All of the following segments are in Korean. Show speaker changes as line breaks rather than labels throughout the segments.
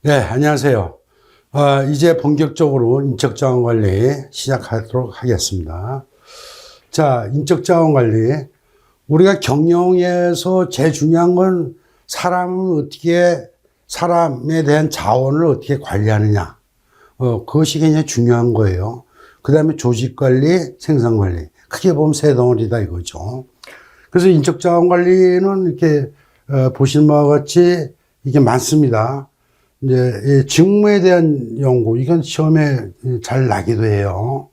네, 안녕하세요. 이제 본격적으로 인적자원관리 시작하도록 하겠습니다. 자, 인적자원관리. 우리가 경영에서 제일 중요한 건 사람에 대한 자원을 어떻게 관리하느냐. 그것이 굉장히 중요한 거예요. 그 다음에 조직관리, 생산관리. 크게 보면 세 덩어리다 이거죠. 그래서 인적자원관리는 이렇게, 보시는 바와 같이 이게 많습니다. 이제 직무에 대한 연구, 이건 시험에 잘 나기도 해요.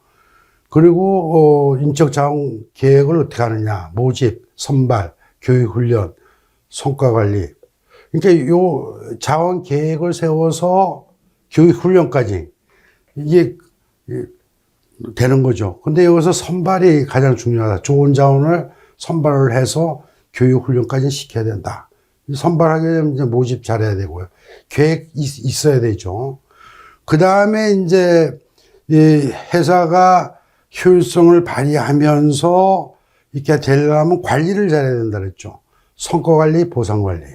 그리고 인적자원 계획을 어떻게 하느냐, 모집, 선발, 교육훈련, 성과관리. 그러니까 요 자원 계획을 세워서 교육훈련까지 이게 되는 거죠. 근데 여기서 선발이 가장 중요하다. 좋은 자원을 선발을 해서 교육훈련까지 시켜야 된다. 선발하게 되면 이제 모집 잘해야 되고요. 계획 있어야 되죠. 그 다음에 이제 이 회사가 효율성을 발휘하면서 이렇게 되려면 관리를 잘해야 된다 그랬죠. 성과 관리, 보상 관리.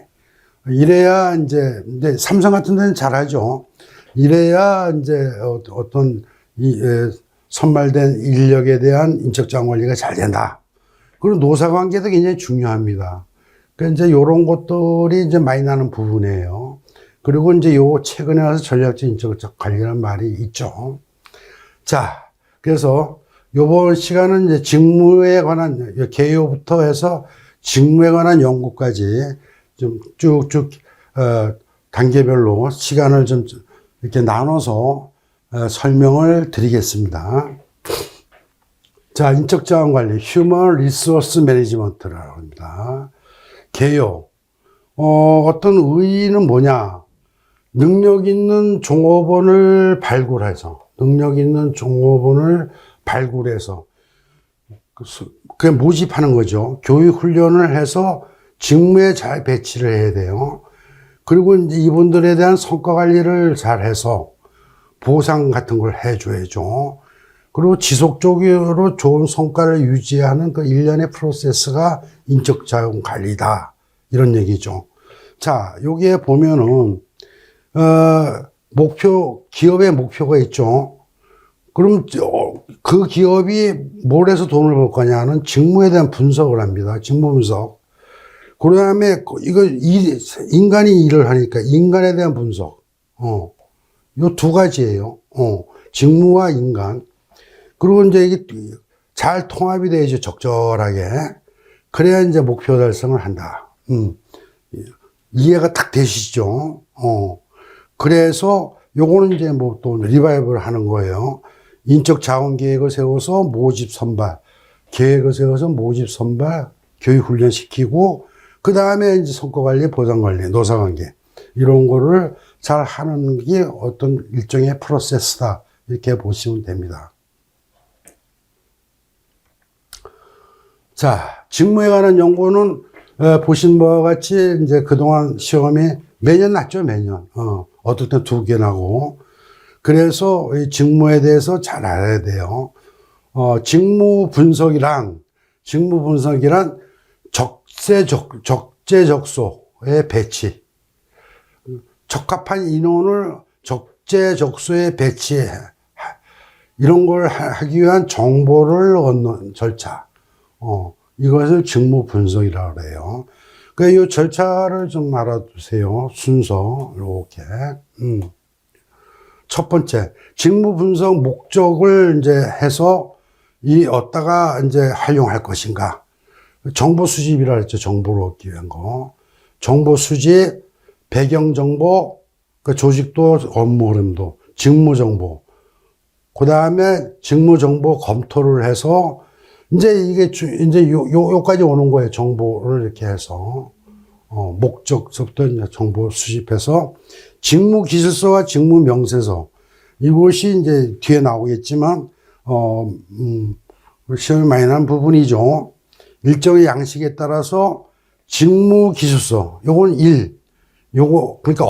이래야 이제 삼성 같은 데는 잘하죠. 이래야 이제 어떤 선발된 인력에 대한 인적자원 관리가 잘 된다. 그리고 노사 관계도 굉장히 중요합니다. 그러니까 이제 요런 것들이 이제 많이 나는 부분이에요. 그리고 이제 요 최근에 와서 전략적 인적 관리라는 말이 있죠. 자, 그래서 요번 시간은 이제 직무에 관한 개요부터 해서 직무에 관한 연구까지 좀 쭉쭉 단계별로 시간을 좀 이렇게 나눠서 설명을 드리겠습니다. 자, 인적자원 관리, 휴먼 리소스 매니지먼트라고 합니다. 개요. 어떤 의의는 뭐냐? 능력 있는 종업원을 발굴해서, 그게 모집하는 거죠. 교육 훈련을 해서 직무에 잘 배치를 해야 돼요. 그리고 이제 이분들에 대한 성과 관리를 잘 해서 보상 같은 걸 해줘야죠. 그리고 지속적으로 좋은 성과를 유지하는 그 일련의 프로세스가 인적자원 관리다. 이런 얘기죠. 자, 여기에 보면은, 기업의 목표가 있죠. 그럼 그 기업이 뭘 해서 돈을 벌 거냐는 직무에 대한 분석을 합니다. 직무 분석. 그 다음에 인간이 일을 하니까 인간에 대한 분석. 요 두 가지예요. 직무와 인간. 그리고 이제 이게 잘 통합이 돼야죠, 적절하게. 그래야 이제 목표 달성을 한다. 이해가 딱 되시죠? 그래서 요거는 이제 뭐 또 리바이벌 하는 거예요. 인적 자원 계획을 세워서 모집 선발, 계획을 세워서 모집 선발, 교육 훈련 시키고, 그 다음에 이제 성과 관리, 보상 관리, 노사 관계. 이런 거를 잘 하는 게 어떤 일종의 프로세스다. 이렇게 보시면 됩니다. 자, 직무에 관한 연구는 보신 바와 같이 이제 그동안 시험이 매년 났죠, 매년. 어떨 때 2개 나고. 그래서 이 직무에 대해서 잘 알아야 돼요. 직무 분석이란 적재적소의 배치. 적합한 인원을 적재적소에 배치해. 이런 걸 하기 위한 정보를 얻는 절차. 이것을 직무 분석이라고 해요. 그러니까 이 절차를 좀 알아두세요. 순서, 이렇게. 첫 번째, 직무 분석 목적을 이제 해서 어디다가 이제 활용할 것인가. 정보 수집이라 했죠. 정보를 얻기 위한 거. 정보 수집, 배경 정보, 그 조직도 업무 흐름도, 직무 정보. 그 다음에 직무 정보 검토를 해서 이제 요까지 오는 거예요. 정보를 이렇게 해서. 목적서부터 이제 정보 수집해서 직무 기술서와 직무 명세서. 이것이 이제 뒤에 나오겠지만, 시험이 많이 나는 부분이죠. 일정의 양식에 따라서 직무 기술서. 요건 그러니까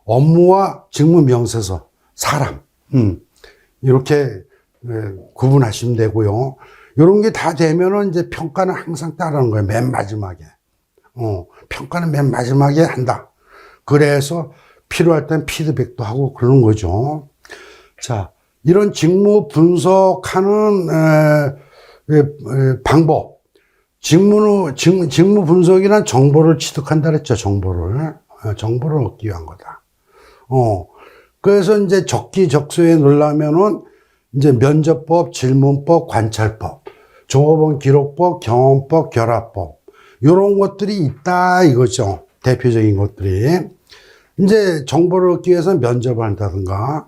업무와 직무 명세서. 사람. 이렇게 구분하시면 되고요. 이런 게 다 되면은 이제 평가는 항상 따르는 거예요. 맨 마지막에. 평가는 맨 마지막에 한다. 그래서 필요할 땐 피드백도 하고 그러는 거죠. 자, 이런 직무 분석하는 방법. 직무 분석이란 정보를 취득한다 그랬죠. 정보를 얻기 위한 거다. 그래서 이제 적기적소에 넣으려면은 이제 면접법, 질문법, 관찰법, 종업원 기록법, 경험법, 결합법. 요런 것들이 있다 이거죠. 대표적인 것들이. 이제 정보를 얻기 위해서 면접을 한다든가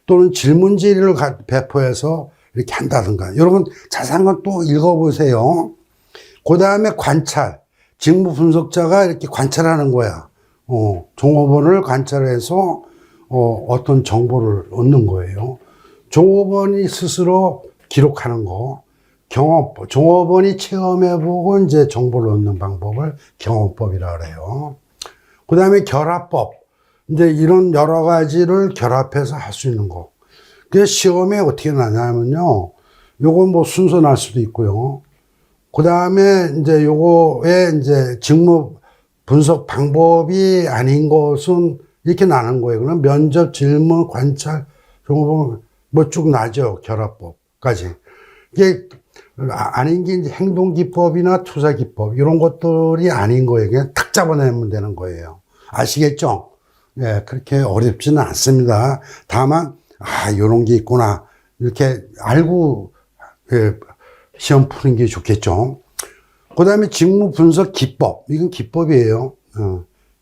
또는 질문 질의를 배포해서 이렇게 한다든가 이런 건 자세한 건 또 읽어보세요. 그 다음에 관찰. 직무 분석자가 이렇게 관찰하는 거야. 종업원을 관찰해서 어떤 정보를 얻는 거예요. 종업원이 스스로 기록하는 거. 경험법. 종업원이 체험해보고 이제 정보를 얻는 방법을 경험법이라 그래요. 그 다음에 결합법. 이제 이런 여러 가지를 결합해서 할 수 있는 거. 그래서 시험에 어떻게 나냐면요. 요건 뭐 순서 날 수도 있고요. 그 다음에 이제 요거에 이제 직무 분석 방법이 아닌 것은 이렇게 나는 거예요. 그럼 면접, 질문, 관찰, 종업원 뭐 쭉 나죠. 결합법까지. 이게 아닌 게 이제 행동기법이나 투자기법 이런 것들이 아닌 거예요. 그냥 탁 잡아내면 되는 거예요. 아시겠죠? 예, 그렇게 어렵지는 않습니다. 다만 요런 게 있구나 이렇게 알고 시험 푸는 게 좋겠죠. 그 다음에 직무 분석 기법. 이건 기법이에요.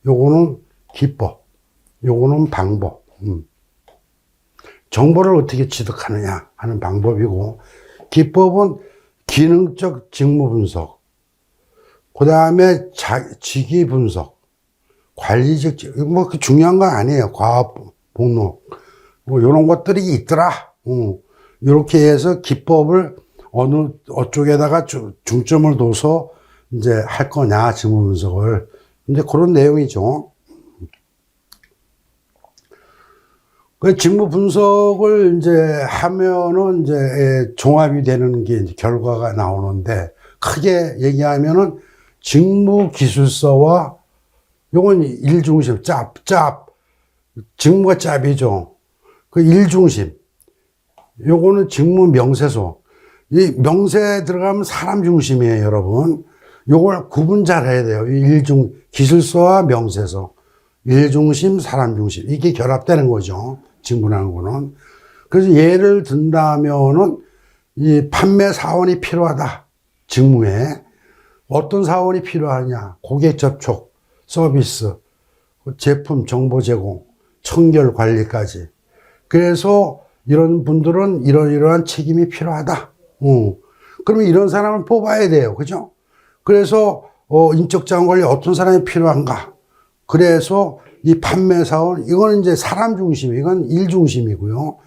요거는 기법. 요거는 방법. 정보를 어떻게 취득하느냐 하는 방법이고, 기법은 기능적 직무 분석. 그 다음에 직위 분석. 관리적, 뭐, 중요한 건 아니에요. 과업, 복록. 뭐, 요런 것들이 있더라. 요렇게 해서 기법을 어쪽에다가 중점을 둬서 이제 할 거냐, 직무 분석을. 이제 그런 내용이죠. 그 직무 분석을 이제 하면은 이제 종합이 되는 게 이제 결과가 나오는데, 크게 얘기하면은 직무 기술서와 요건 일중심, 직무가 짭이죠. 그 일중심. 요거는 직무 명세서. 이 명세에 들어가면 사람 중심이에요, 여러분. 요걸 구분 잘 해야 돼요. 기술서와 명세서. 일중심, 사람 중심. 이게 결합되는 거죠. 직무라는 거는. 그래서 예를 든다면은 이 판매 사원이 필요하다. 직무에. 어떤 사원이 필요하냐. 고객 접촉, 서비스, 제품 정보 제공, 청결 관리까지. 그래서 이런 분들은 이러이러한 책임이 필요하다. 그러면 이런 사람을 뽑아야 돼요. 그죠? 그래서, 인적 자원 관리 어떤 사람이 필요한가? 그래서 이 판매사원, 이거는 이제 사람 중심, 이건 일 중심이고요.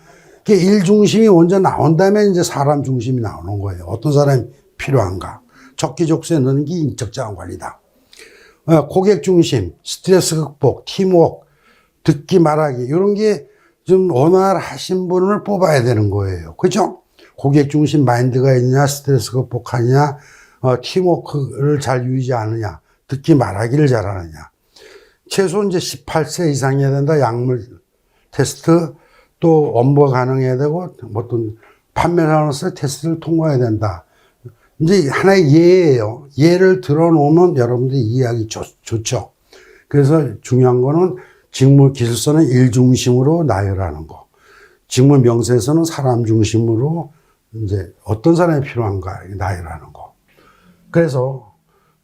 일 중심이 먼저 나온 다음에 이제 사람 중심이 나오는 거예요. 어떤 사람이 필요한가? 적기적소에 넣는 게 인적 자원 관리다. 고객 중심, 스트레스 극복, 팀워크, 듣기 말하기, 이런 게 좀 원활하신 분을 뽑아야 되는 거예요. 그죠? 고객 중심 마인드가 있느냐, 스트레스 극복하느냐, 팀워크를 잘 유지하느냐, 듣기 말하기를 잘하느냐. 최소 이제 18세 이상이어야 된다. 약물 테스트, 또 업무가 가능해야 되고, 어떤 판매사원으로서 테스트를 통과해야 된다. 이제 하나의 예예요. 예를 들어 놓으면 여러분들이 이해하기 좋죠. 그래서 중요한 거는 직무 기술서는 일 중심으로 나열하는 거. 직무 명세서는 사람 중심으로 이제 어떤 사람이 필요한가 나열하는 거. 그래서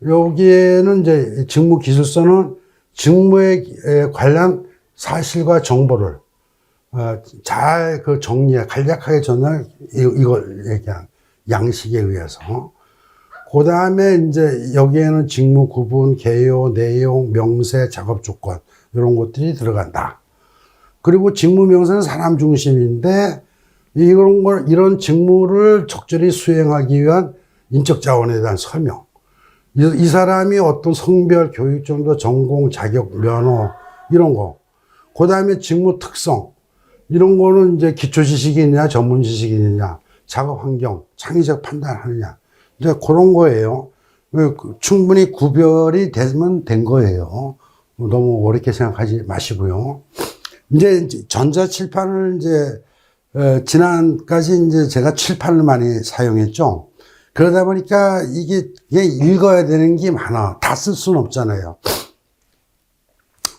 여기에는 이제 직무 기술서는 직무에 관련 사실과 정보를 잘 그 정리해, 간략하게 전할 이걸 얘기한 양식에 의해서. 그 다음에 이제 여기에는 직무 구분, 개요, 내용, 명세, 작업 조건, 이런 것들이 들어간다. 그리고 직무 명세는 사람 중심인데, 이런 직무를 적절히 수행하기 위한 인적 자원에 대한 설명. 이 사람이 어떤 성별, 교육 정도, 전공, 자격, 면허, 이런 거. 그 다음에 직무 특성. 이런 거는 이제 기초 지식이 있느냐, 전문 지식이 있느냐, 작업 환경, 창의적 판단하느냐. 이제 그런 거예요. 충분히 구별이 되면 된 거예요. 너무 어렵게 생각하지 마시고요. 이제 전자칠판을 이제, 지난까지 이제 제가 칠판을 많이 사용했죠. 그러다 보니까 이게 읽어야 되는 게 많아. 다 쓸 수는 없잖아요.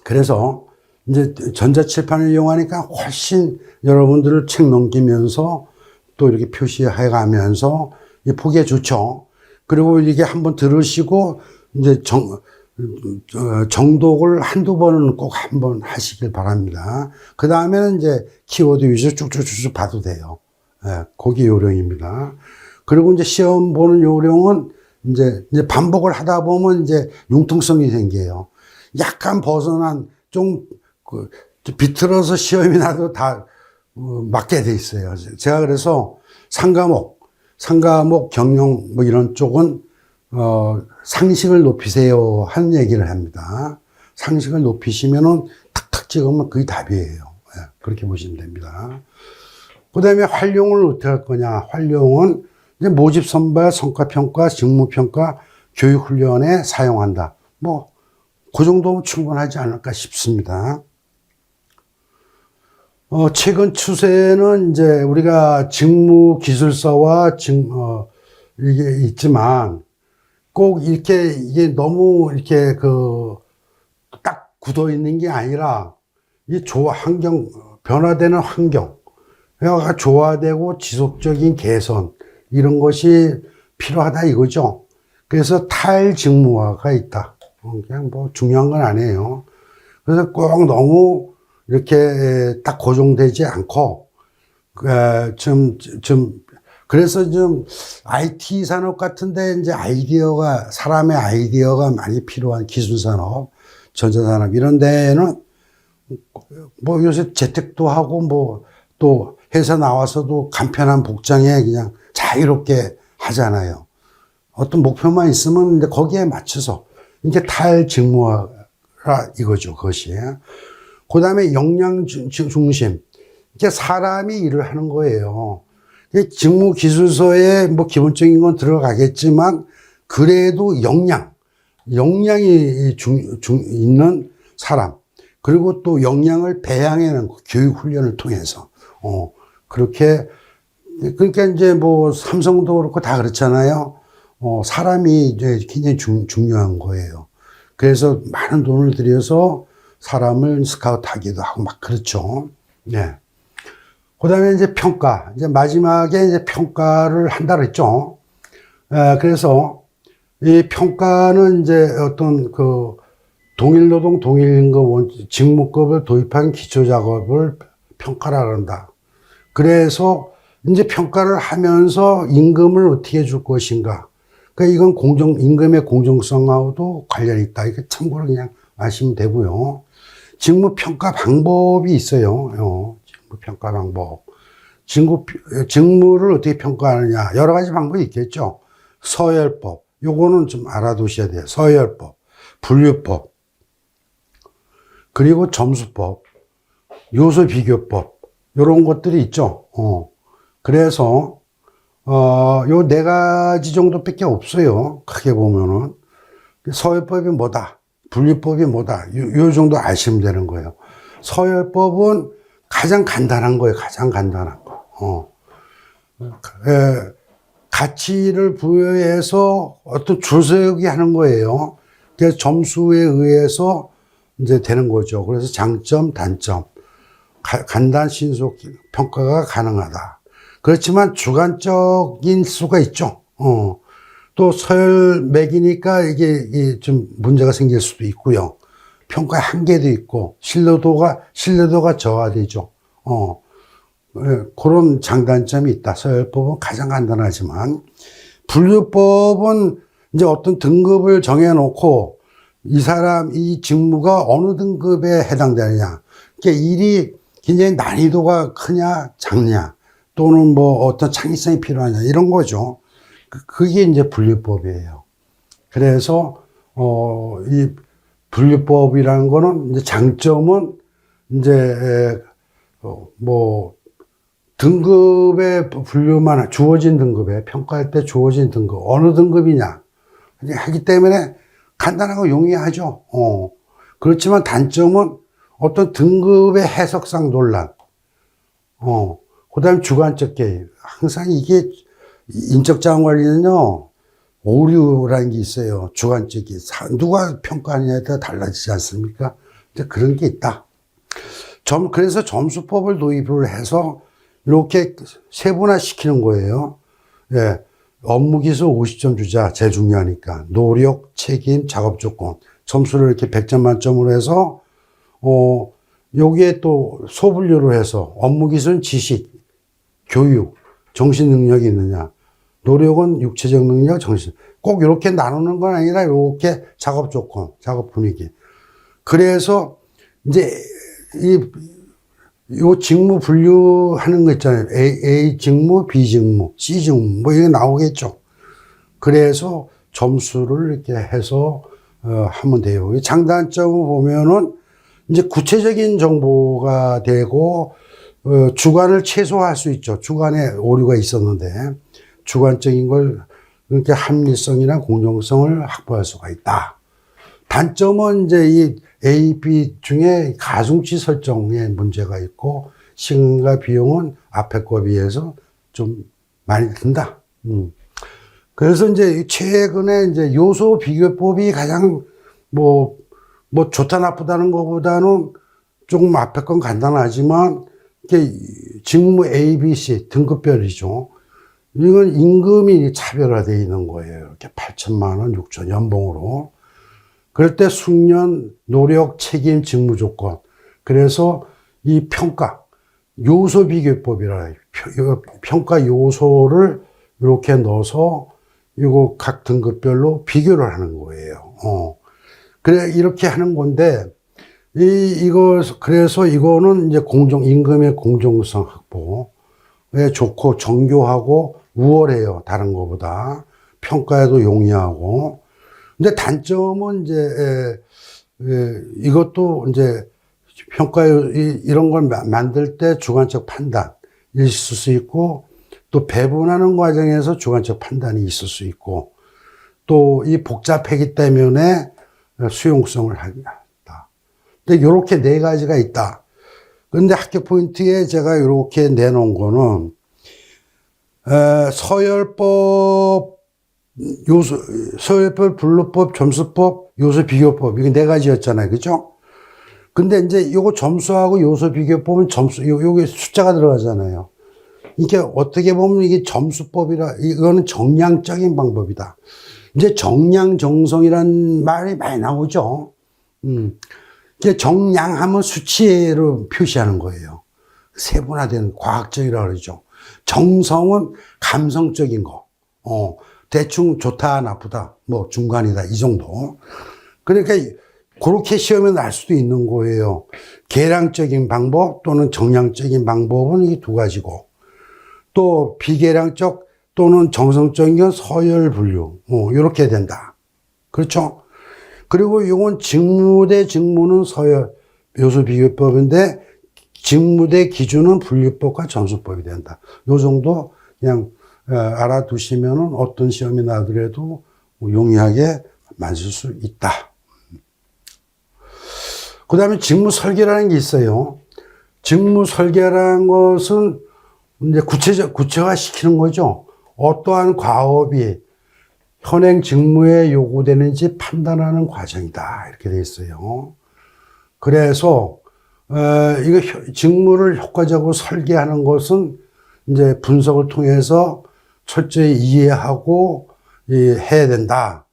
그래서 이제 전자칠판을 이용하니까 훨씬 여러분들을 책 넘기면서 또 이렇게 표시해 가면서 보기에 좋죠. 그리고 이게 한번 들으시고 이제 정독을 한두 번은 꼭 한번 하시길 바랍니다. 그 다음에는 이제 키워드 위주로 쭉쭉쭉 봐도 돼요. 예, 그게 요령입니다. 그리고 이제 시험 보는 요령은 이제 반복을 하다 보면 이제 융통성이 생겨요. 약간 벗어난 비틀어서 시험이 나도 다 맞게 돼 있어요. 제가 그래서 상과목, 경영 뭐 이런 쪽은 상식을 높이세요 하는 얘기를 합니다. 상식을 높이시면은 탁탁 찍으면 그게 답이에요. 예, 그렇게 보시면 됩니다. 그 다음에 활용을 어떻게 할 거냐. 활용은 이제 모집 선발, 성과평가, 직무평가, 교육훈련에 사용한다. 뭐, 그 정도면 충분하지 않을까 싶습니다. 최근 추세는 이제 우리가 직무기술서와 이게 있지만 꼭 이게 너무 이렇게 딱 굳어 있는 게 아니라 이 변화되는 환경가 조화되고 지속적인 개선 이런 것이 필요하다 이거죠. 그래서 탈직무화가 있다. 그냥 뭐 중요한 건 아니에요. 그래서 꼭 너무 이렇게 딱 고정되지 않고, 그래서 좀 IT 산업 같은데 이제 사람의 아이디어가 많이 필요한 기술산업, 전자산업 이런 데에는 뭐 요새 재택도 하고 뭐 또 회사 나와서도 간편한 복장에 그냥 자유롭게 하잖아요. 어떤 목표만 있으면 이제 거기에 맞춰서 이게 탈직무화 이거죠, 그것이. 그 다음에 역량 중심. 이게 사람이 일을 하는 거예요. 직무 기술서에 뭐 기본적인 건 들어가겠지만, 그래도 역량이 있는 사람. 그리고 또 역량을 배양해내는 교육 훈련을 통해서. 그렇게, 그러니까 이제 뭐 삼성도 그렇고 다 그렇잖아요. 사람이 이제 굉장히 중요한 거예요. 그래서 많은 돈을 들여서 사람을 스카우트 하기도 하고 막 그렇죠. 네. 그 다음에 이제 평가. 이제 마지막에 이제 평가를 한다 그랬죠. 그래서 이 평가는 이제 어떤 동일노동, 동일임금 직무급을 도입한 기초작업을 평가라 그런다. 그래서 이제 평가를 하면서 임금을 어떻게 줄 것인가. 그러니까 이건 임금의 공정성하고도 관련이 있다. 이거 참고로 그냥 아시면 되고요. 직무평가 방법이 있어요. 직무평가 방법. 직무를 어떻게 평가하느냐. 여러 가지 방법이 있겠죠. 서열법. 요거는 좀 알아두셔야 돼요. 서열법, 분류법, 그리고 점수법, 요소비교법. 요런 것들이 있죠. 그래서, 요 네 가지 정도밖에 없어요. 크게 보면은. 서열법이 뭐다. 분류법이 뭐다. 요 정도 아시면 되는 거예요. 서열법은 가장 간단한 거예요. 가장 간단한 거. 가치를 부여해서 어떤 줄세우기 하는 거예요. 그래서 점수에 의해서 이제 되는 거죠. 그래서 장점, 단점. 간단, 신속 평가가 가능하다. 그렇지만 주관적인 수가 있죠. 또 서열맥이니까 이게 좀 문제가 생길 수도 있고요. 평가의 한계도 있고, 신뢰도가 저하되죠. 그런 장단점이 있다. 서열법은 가장 간단하지만, 분류법은 이제 어떤 등급을 정해놓고, 이 직무가 어느 등급에 해당되느냐. 그러니까 일이 굉장히 난이도가 크냐, 작냐, 또는 뭐 어떤 창의성이 필요하냐, 이런 거죠. 그게 이제 분류법이에요. 그래서, 이 분류법이라는 거는 이제 장점은 이제, 등급의 분류만, 주어진 등급에, 평가할 때 주어진 등급, 어느 등급이냐. 하기 때문에 간단하고 용이하죠. 그렇지만 단점은 어떤 등급의 해석상 논란, 그 다음에 주관적 개입. 항상 이게 인적자원 관리는요, 오류라는 게 있어요. 주관적이. 누가 평가하느냐에 따라 달라지지 않습니까? 근데 그런 게 있다. 그래서 점수법을 도입을 해서 이렇게 세분화 시키는 거예요. 예. 업무 기술 50점 주자. 제일 중요하니까. 노력, 책임, 작업 조건. 점수를 이렇게 100점 만점으로 해서, 여기에 또 소분류로 해서 업무 기술은 지식, 교육, 정신 능력이 있느냐. 노력은 육체적 능력, 정신. 꼭 이렇게 나누는 건 아니라 이렇게 작업 조건, 작업 분위기. 그래서 이제 요 직무 분류하는 거 있잖아요. A 직무, B 직무, C 직무, 뭐 이게 나오겠죠. 그래서 점수를 이렇게 해서 하면 돼요. 장단점을 보면은 이제 구체적인 정보가 되고 주관을 최소화할 수 있죠. 주관에 오류가 있었는데 주관적인 걸 그렇게 합리성이나 공정성을 확보할 수가 있다. 단점은 이제 이 A, B 중에 가중치 설정에 문제가 있고 시간과 비용은 앞에 거에 비해서 좀 많이 든다. 그래서 이제 최근에 이제 요소 비교법이 가장 뭐 좋다 나쁘다는 것보다는 조금 앞에 건 간단하지만 이게 직무 A, B, C 등급별이죠. 이건 임금이 차별화되어 있는 거예요. 이렇게 8천만 원, 6천 연봉으로. 그럴 때 숙련, 노력, 책임, 직무 조건. 그래서 이 평가, 요소 비교법이라 평가 요소를 이렇게 넣어서 이거 각 등급별로 비교를 하는 거예요. 그래, 이렇게 하는 건데, 그래서 이거는 이제 임금의 공정성 확보에 좋고 정교하고 우월해요. 다른 것보다. 평가에도 용이하고. 근데 단점은 이제, 이것도 이제 평가, 이런 걸 만들 때 주관적 판단이 있을 수 있고, 또 배분하는 과정에서 주관적 판단이 있을 수 있고, 또 이 복잡하기 때문에 수용성을 한다. 근데 요렇게 네 가지가 있다. 근데 합격 포인트에 제가 이렇게 내놓은 거는, 서열법, 서열법, 분류법, 점수법, 요소 비교법. 이게 네 가지였잖아요. 그죠? 근데 이제 요거 점수하고 요소 비교법은 요게 숫자가 들어가잖아요. 이게 어떻게 보면 이게 점수법이라, 이거는 정량적인 방법이다. 이제 정량정성이란 말이 많이 나오죠. 이게 정량하면 수치로 표시하는 거예요. 세분화된 과학적이라고 그러죠. 정성은 감성적인 거. 대충 좋다, 나쁘다, 뭐 중간이다, 이 정도. 그러니까 그렇게 시험에 날 수도 있는 거예요. 계량적인 방법 또는 정량적인 방법은 이 두 가지고, 또 비계량적 또는 정성적인 건 서열 분류, 이렇게 된다. 그렇죠? 그리고 이건 직무 대 직무는 서열 요소 비교법인데 직무 대 기준은 분류법과 점수법이 된다. 요 정도 그냥 알아두시면은 어떤 시험이 나더라도 용이하게 맞을 수 있다. 그 다음에 직무 설계라는 게 있어요. 직무 설계라는 것은 이제 구체화 시키는 거죠. 어떠한 과업이 현행 직무에 요구되는지 판단하는 과정이다. 이렇게 돼 있어요. 그래서, 이거 직무를 효과적으로 설계하는 것은 이제 분석을 통해서 철저히 이해하고 해야 된다.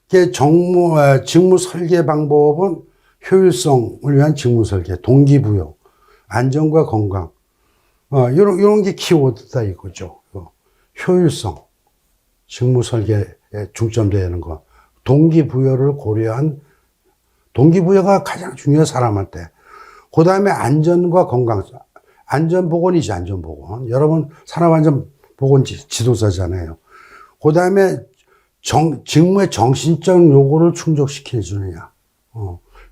직무 설계 방법은 효율성을 위한 직무 설계, 동기부여, 안전과 건강, 이런 게 키워드다 이거죠. 효율성, 직무 설계에 중점되는 거. 동기부여를 고려한, 동기부여가 가장 중요해, 사람한테. 그 다음에 안전과 건강. 안전보건이지, 안전보건. 여러분, 산업안전보건 지도사잖아요. 그 다음에 직무의 정신적 요구를 충족시켜주느냐.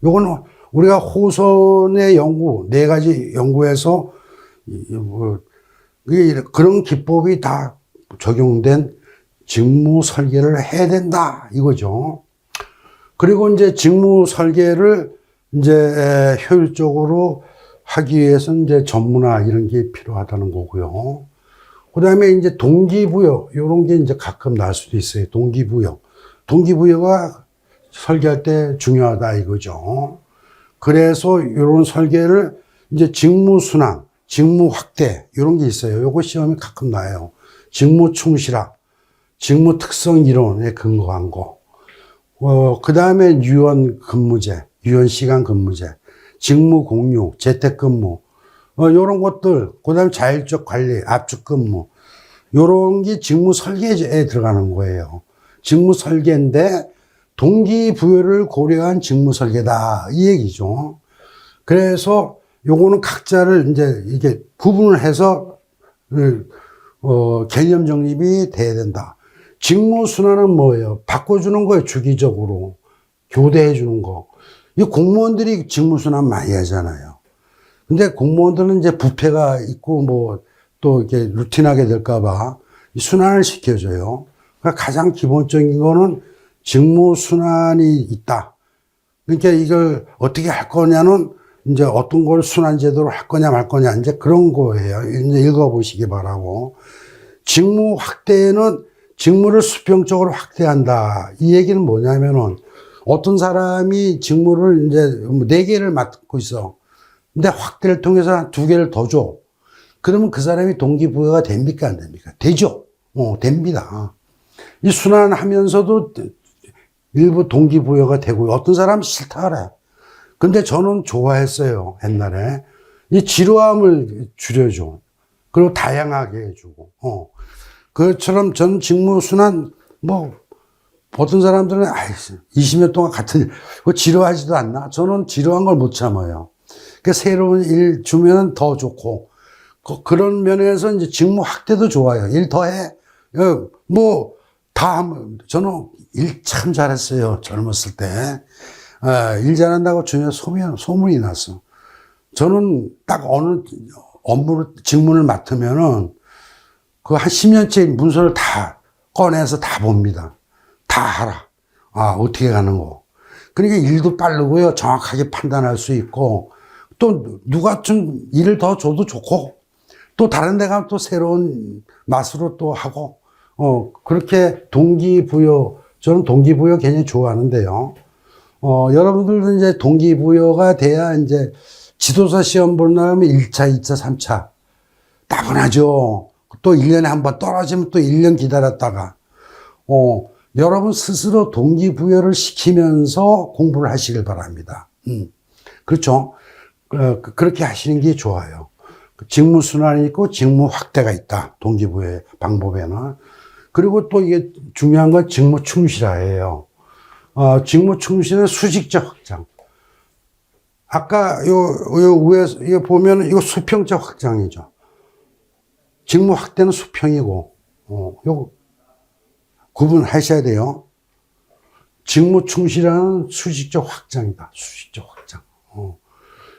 요거는 우리가 호선의 연구, 네 가지 연구에서, 그런 기법이 다 적용된 직무 설계를 해야 된다. 이거죠. 그리고 이제 직무 설계를 이제 효율적으로 하기 위해서는 이제 전문화 이런 게 필요하다는 거고요. 그 다음에 이제 동기부여, 이런 게 이제 가끔 날 수도 있어요. 동기부여. 동기부여가 설계할 때 중요하다 이거죠. 그래서 이런 설계를 이제 직무순환, 직무 확대, 이런 게 있어요. 요거 시험이 가끔 나요. 직무 충실화, 직무 특성 이론에 근거한 거. 그 다음에 유연 근무제, 유연 시간 근무제, 직무 공유, 재택근무, 요런 것들, 그 다음에 자율적 관리, 압축 근무, 요런 게 직무 설계에 들어가는 거예요. 직무 설계인데, 동기부여를 고려한 직무 설계다. 이 얘기죠. 그래서 요거는 각자를 이제 이게 구분을 해서, 개념 정립이 돼야 된다. 직무 순환은 뭐예요? 바꿔주는 거예요, 주기적으로. 교대해 주는 거. 이 공무원들이 직무 순환 많이 하잖아요. 근데 공무원들은 이제 부패가 있고 뭐 또 이렇게 루틴하게 될까봐 순환을 시켜줘요. 그러니까 가장 기본적인 거는 직무 순환이 있다. 그러니까 이걸 어떻게 할 거냐는 이제 어떤 걸 순환 제도로 할 거냐 말 거냐 이제 그런 거예요. 이제 읽어보시기 바라고. 직무 확대는 직무를 수평적으로 확대한다. 이 얘기는 뭐냐면은 어떤 사람이 직무를 이제 4개를 맡고 있어. 근데 확대를 통해서 2개를 더 줘. 그러면 그 사람이 동기부여가 됩니까? 안 됩니까? 되죠. 됩니다. 이 순환하면서도 일부 동기부여가 되고 어떤 사람은 싫다 그래. 근데 저는 좋아했어요. 옛날에. 이 지루함을 줄여줘. 그리고 다양하게 해주고. 그처럼 전 직무순환, 어떤 사람들은, 20년 동안 같은 일, 그거 지루하지도 않나? 저는 지루한 걸 못 참아요. 그 새로운 일 주면 더 좋고, 그런 면에서 이제 직무 확대도 좋아요. 일 더 해. 저는 일 참 잘했어요. 젊었을 때. 일 잘한다고 주변에 소문이 났어. 저는 딱 어느 직무를 맡으면은, 그 한 10년째 문서를 다 꺼내서 다 봅니다. 다 알아. 어떻게 가는 거. 그러니까 일도 빠르고요. 정확하게 판단할 수 있고, 또 누가 좀 일을 더 줘도 좋고, 또 다른 데 가면 또 새로운 맛으로 또 하고, 그렇게 저는 동기부여 굉장히 좋아하는데요. 여러분들도 이제 동기부여가 돼야 이제 지도사 시험 보는 날면 1차, 2차, 3차. 따분하죠. 또 1년에 한 번 떨어지면 또 1년 기다렸다가, 여러분 스스로 동기부여를 시키면서 공부를 하시길 바랍니다. 그렇죠. 그렇게 하시는 게 좋아요. 직무순환이 있고 직무 확대가 있다. 동기부여의 방법에는. 그리고 또 이게 중요한 건 직무 충실화예요. 직무 충실은 수직적 확장. 아까 요 위에 보면 이거 수평적 확장이죠. 직무 확대는 수평이고, 요거 구분하셔야 돼요. 직무 충실화는 수직적 확장이다. 수직적 확장.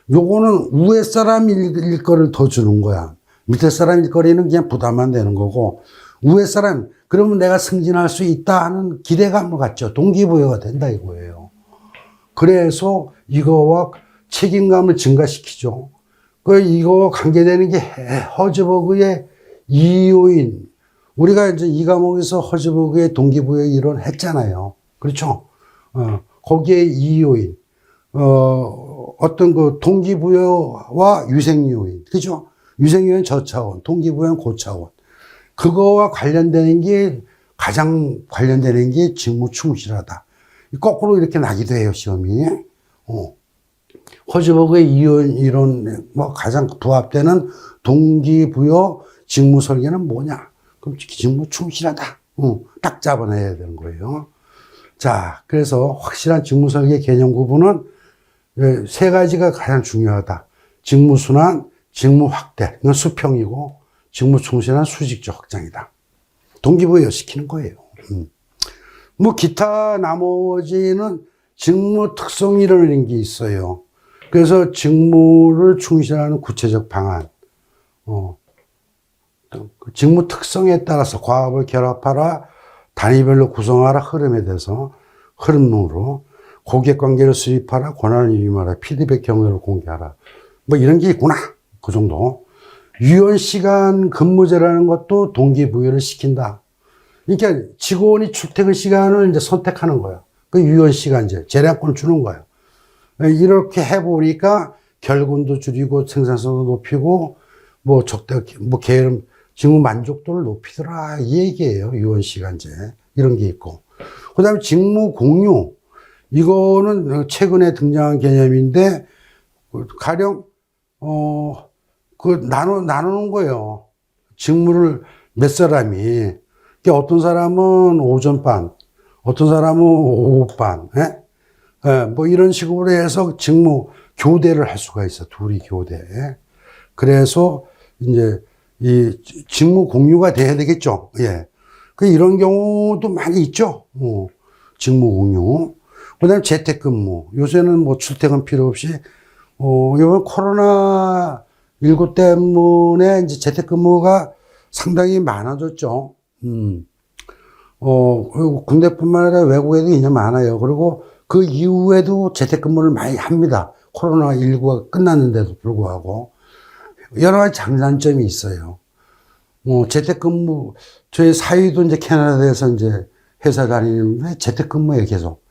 요거는 위에 사람 일거리를 더 주는 거야. 밑에 사람 일거리는 그냥 부담만 되는 거고, 위에 사람, 그러면 내가 승진할 수 있다 하는 기대감을 갖죠. 동기부여가 된다 이거예요. 그래서 이거와 책임감을 증가시키죠. 이거와 관계되는 게 허즈버그의 이요인. 우리가 이제 이 과목에서 허즈버그의 동기부여 이론 했잖아요. 그렇죠? 거기에 이요인. 어떤 그 동기부여와 유생요인. 그죠? 유생요인 저차원, 동기부여는 고차원. 그거와 관련되는 게, 가장 관련되는 게 직무 충실하다. 거꾸로 이렇게 나기도 해요, 시험이. 허즈버그의 이론, 가장 부합되는 동기부여 직무 설계는 뭐냐? 그럼 직무 충실하다. 딱 잡아내야 되는 거예요. 자, 그래서 확실한 직무 설계 개념 구분은 3가지가 가장 중요하다. 직무 순환, 직무 확대, 이건 수평이고, 직무 충실한 수직적 확장이다. 동기부여 시키는 거예요. 기타 나머지는 직무 특성이라는 게 있어요. 그래서 직무를 충실하는 구체적 방안, 직무 특성에 따라서 과업을 결합하라, 단위별로 구성하라, 흐름에 대해서 흐름으로. 고객 관계를 수립하라, 권한을 위임하라, 피드백 경로를 공개하라. 뭐 이런 게 있구나. 그 정도. 유연시간 근무제라는 것도 동기부여를 시킨다. 그러니까 직원이 출퇴근 시간을 이제 선택하는 거야. 그 유연시간제, 재량권을 주는 거야. 이렇게 해보니까 결근도 줄이고 생산성도 높이고 뭐 게으름, 직무 만족도를 높이더라. 이 얘기예요. 유연시간제. 이런 게 있고. 그 다음에 직무 공유. 이거는 최근에 등장한 개념인데, 가령, 나누는 거예요. 직무를 몇 사람이. 그러니까 어떤 사람은 오전반, 어떤 사람은 오후반, 뭐 이런 식으로 해서 직무 교대를 할 수가 있어. 둘이 교대. 그래서 이제 이 직무 공유가 돼야 되겠죠. 예. 그 이런 경우도 많이 있죠. 직무 공유. 그 다음에 재택근무. 요새는 뭐 출퇴근 필요 없이, 이번 코로나19 때문에 이제 재택근무가 상당히 많아졌죠. 국내뿐만 아니라 외국에도 이제 많아요. 그리고 그 이후에도 재택근무를 많이 합니다. 코로나19가 끝났는데도 불구하고. 여러 가지 장단점이 있어요. 재택근무, 저희 사위도 이제 캐나다에서 이제 회사 다니는데 재택근무에 계속.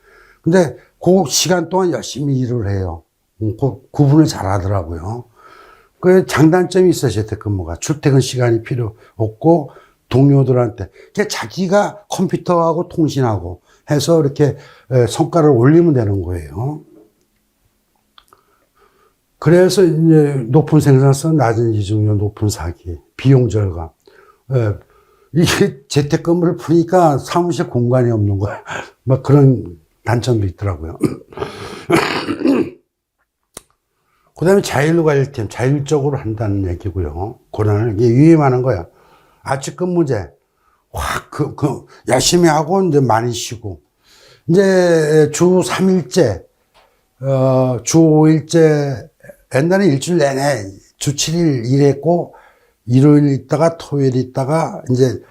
근데 그 시간 동안 열심히 일을 해요. 구분을 잘 하더라고요. 그 장단점이 있어요, 재택근무가. 출퇴근 시간이 필요 없고, 동료들한테. 그러니까 자기가 컴퓨터하고 통신하고 해서 이렇게 성과를 올리면 되는 거예요. 그래서 이제 높은 생산성, 낮은 이중률, 높은 사기, 비용 절감. 이게 재택근무를 푸니까 사무실 공간이 없는 거야. 막 그런 단점도 있더라고요. 그 다음에 자율관리팀, 자율적으로 한다는 얘기고요. 권한을 위임하는 거야. 아침 근무제, 열심히 하고 이제 많이 쉬고. 이제 주 3일째, 주 5일째, 옛날에 일주일 내내 주 7일 일했고, 일요일 있다가 토요일 있다가 이제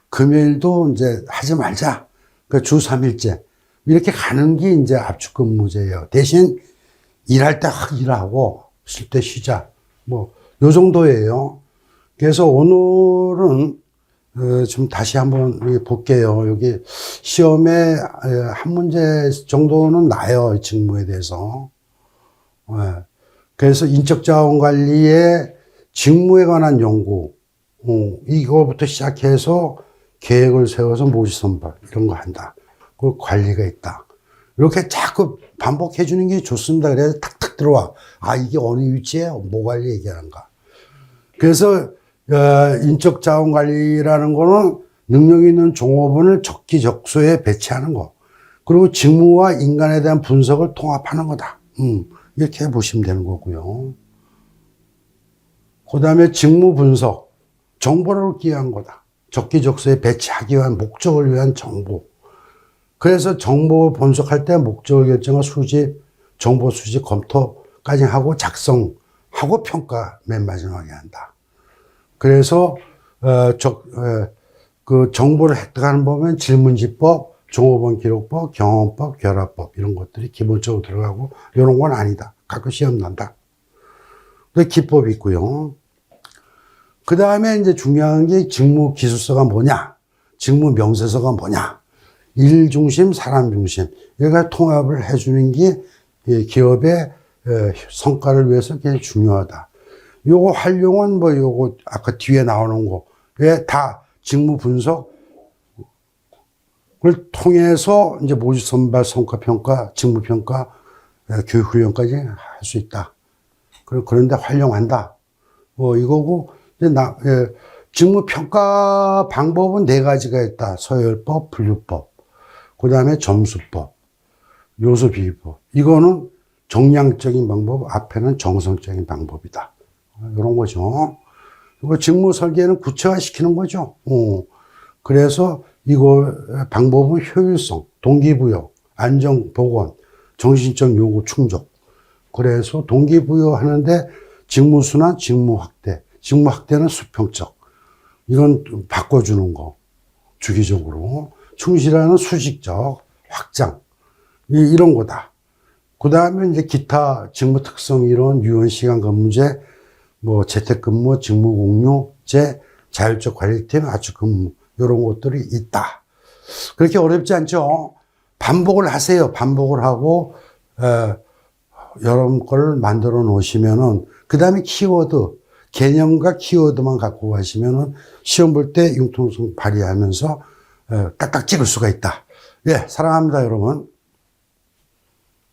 금요일도 이제 하지 말자. 그 주 3일째. 이렇게 가는 게 이제 압축근무제예요. 대신 일할 때 일하고 쉴 때 쉬자. 뭐, 요 정도예요. 그래서 오늘은 좀 다시 한번 볼게요. 여기 시험에 한 문제 정도는 나요. 이 직무에 대해서. 그래서 인적자원관리의 직무에 관한 연구, 이거부터 시작해서 계획을 세워서 모집선발 이런 거 한다. 그 관리가 있다. 이렇게 자꾸 반복해 주는 게 좋습니다. 그래서 탁탁 들어와. 아, 이게 어느 위치에 뭐 관리 얘기하는가. 그래서 인적자원관리라는 거는 능력 있는 종업원을 적기적소에 배치하는 거. 그리고 직무와 인간에 대한 분석을 통합하는 거다. 이렇게 보시면 되는 거고요. 그 다음에 직무 분석, 정보를 기여한 거다. 적기적소에 배치하기 위한 목적을 위한 정보. 그래서 정보 분석할 때 목적을 결정한 수집, 정보 수집 검토까지 하고 작성하고 평가 맨 마지막에 한다. 그래서 그 정보를 획득하는 법은 질문지법, 종업원 기록법, 경험법, 결합법 이런 것들이 기본적으로 들어가고 이런 건 아니다. 가끔 시험 난다. 그 기법이 있고요. 그 다음에 이제 중요한 게 직무 기술서가 뭐냐, 직무 명세서가 뭐냐, 일 중심, 사람 중심, 얘가 통합을 해주는 게 기업의 성과를 위해서 굉장히 중요하다. 요거 활용은 뭐 요거 아까 뒤에 나오는 거에 다 직무 분석을 통해서 이제 모집 선발, 성과 평가, 직무 평가, 교육 훈련까지 할 수 있다. 그런데 활용한다. 뭐 이거고 이제 직무 평가 방법은 4가지가 있다. 서열법, 분류법, 그 다음에 점수법, 요소 비교법. 이거는 정량적인 방법, 앞에는 정성적인 방법이다. 이런 거죠. 그리고 직무 설계는 구체화시키는 거죠. 그래서 이거 방법은 효율성, 동기부여, 안정, 복원, 정신적 요구 충족. 그래서 동기부여 하는데 직무 순환, 직무 확대. 직무 확대는 수평적. 이건 바꿔주는 거. 주기적으로. 충실하는 수직적 확장. 이런 거다. 그 다음에 이제 기타 직무 특성 이론, 유연 시간 근무제, 뭐 재택근무, 직무 공유제, 자율적 관리팀, 아주 근무 이런 것들이 있다. 그렇게 어렵지 않죠. 반복을 하세요. 반복을 하고 여러 걸 만들어 놓으시면은 그 다음에 키워드, 개념과 키워드만 갖고 가시면은 시험 볼 때 융통성 발휘하면서 딱딱 찍을 수가 있다. 예, 사랑합니다, 여러분.